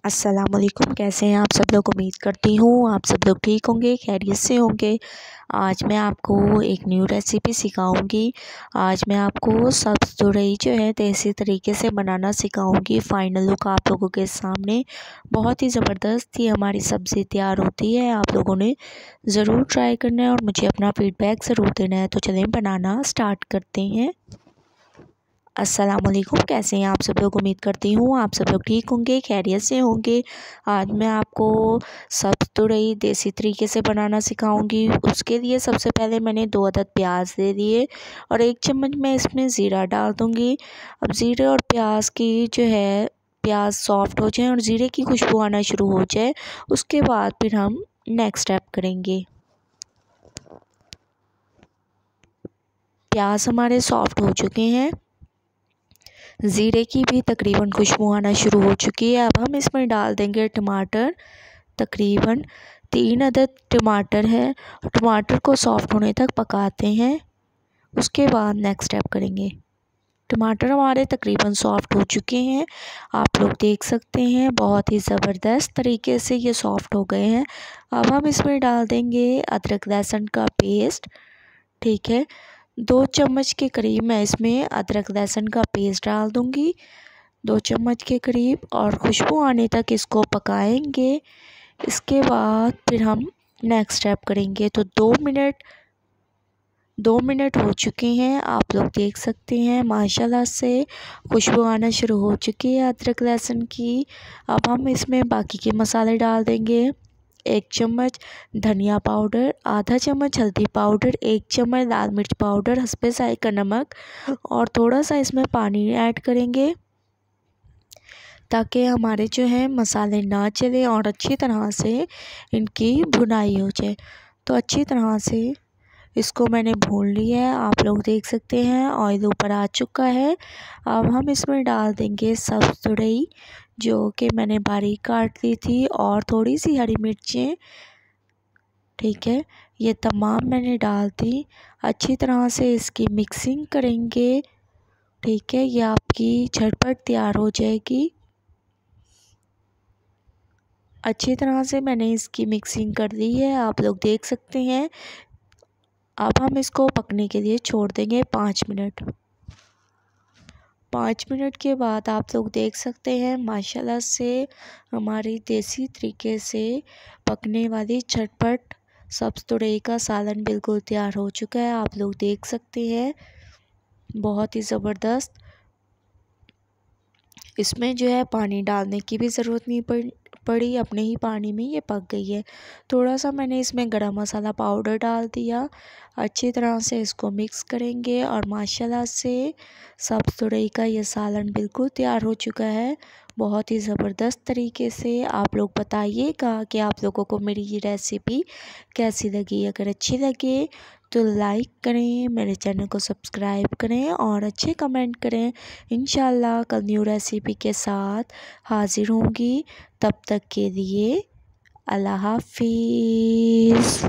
अस्सलाम वालेकुम। कैसे हैं आप सब लोग? उम्मीद करती हूँ आप सब लोग ठीक होंगे, खैरियत से होंगे। आज मैं आपको एक न्यू रेसिपी सिखाऊंगी। आज मैं आपको सब्ज़ तुरई जो है देसी तरीके से बनाना सिखाऊंगी। फ़ाइनल लुक आप लोगों के सामने। बहुत ही ज़बरदस्त ये हमारी सब्ज़ी तैयार होती है। आप लोगों ने ज़रूर ट्राई करना है और मुझे अपना फ़ीडबैक ज़रूर देना है। तो चलें बनाना स्टार्ट करते हैं। अस्सलाम वालेकुम। कैसे हैं आप सब लोग? उम्मीद करती हूँ आप सब लोग ठीक होंगे, खैरियत से होंगे। आज मैं आपको सब्ज़ तुरई देसी तरीके से बनाना सिखाऊंगी। उसके लिए सबसे पहले मैंने 2 अदद प्याज ले लिए और 1 चम्मच मैं इसमें ज़ीरा डाल दूँगी। अब ज़ीरे और प्याज की जो है प्याज सॉफ्ट हो जाए और ज़ीरे की खुशबू आना शुरू हो जाए, उसके बाद फिर हम नेक्स्ट स्टेप करेंगे। प्याज हमारे सॉफ्ट हो चुके हैं, ज़ीरे की भी तकरीबन खुशबू आना शुरू हो चुकी है। अब हम इसमें डाल देंगे टमाटर। तकरीबन 3 अदद टमाटर है। टमाटर को सॉफ्ट होने तक पकाते हैं, उसके बाद नेक्स्ट स्टेप करेंगे। टमाटर हमारे तकरीबन सॉफ्ट हो चुके हैं, आप लोग देख सकते हैं। बहुत ही ज़बरदस्त तरीके से ये सॉफ्ट हो गए हैं। अब हम इसमें डाल देंगे अदरक लहसुन का पेस्ट। ठीक है, 2 चम्मच के करीब मैं इसमें अदरक लहसुन का पेस्ट डाल दूँगी, 2 चम्मच के करीब, और खुशबू आने तक इसको पकाएंगे। इसके बाद फिर हम नेक्स्ट स्टेप करेंगे। तो 2 मिनट हो चुके हैं, आप लोग देख सकते हैं माशाल्लाह से खुशबू आना शुरू हो चुकी है अदरक लहसुन की। अब हम इसमें बाकी के मसाले डाल देंगे। 1 चम्मच धनिया पाउडर, आधा चम्मच हल्दी पाउडर, 1 चम्मच लाल मिर्च पाउडर, हस्बे जायका नमक, और थोड़ा सा इसमें पानी ऐड करेंगे ताकि हमारे जो है मसाले ना चले और अच्छी तरह से इनकी भुनाई हो जाए। तो अच्छी तरह से इसको मैंने भून लिया है, आप लोग देख सकते हैं ऑयल ऊपर आ चुका है। अब हम इसमें डाल देंगे सब्ज़ तुरई जो कि मैंने बारीक काट ली थी, और थोड़ी सी हरी मिर्चें। ठीक है, ये तमाम मैंने डाल दी। अच्छी तरह से इसकी मिक्सिंग करेंगे। ठीक है, ये आपकी झटपट तैयार हो जाएगी। अच्छी तरह से मैंने इसकी मिक्सिंग कर ली है, आप लोग देख सकते हैं। अब हम इसको पकने के लिए छोड़ देंगे 5 मिनट। 5 मिनट के बाद आप लोग देख सकते हैं माशाल्लाह से हमारी देसी तरीके से पकने वाली झटपट सब्ज़ तुरई का सालन बिल्कुल तैयार हो चुका है। आप लोग देख सकते हैं बहुत ही ज़बरदस्त। इसमें जो है पानी डालने की भी ज़रूरत नहीं पड़ी, अपने ही पानी में ये पक गई है। थोड़ा सा मैंने इसमें गरम मसाला पाउडर डाल दिया। अच्छी तरह से इसको मिक्स करेंगे और माशाल्लाह से सब्ज़ तुरई का ये सालन बिल्कुल तैयार हो चुका है बहुत ही ज़बरदस्त तरीके से। आप लोग बताइएगा कि आप लोगों को मेरी ये रेसिपी कैसी लगी। अगर अच्छी लगे तो लाइक करें, मेरे चैनल को सब्सक्राइब करें और अच्छे कमेंट करें। इंशाल्लाह कल न्यू रेसिपी के साथ हाज़िर होंगी। तब तक के लिए अल्लाह हाफिज़।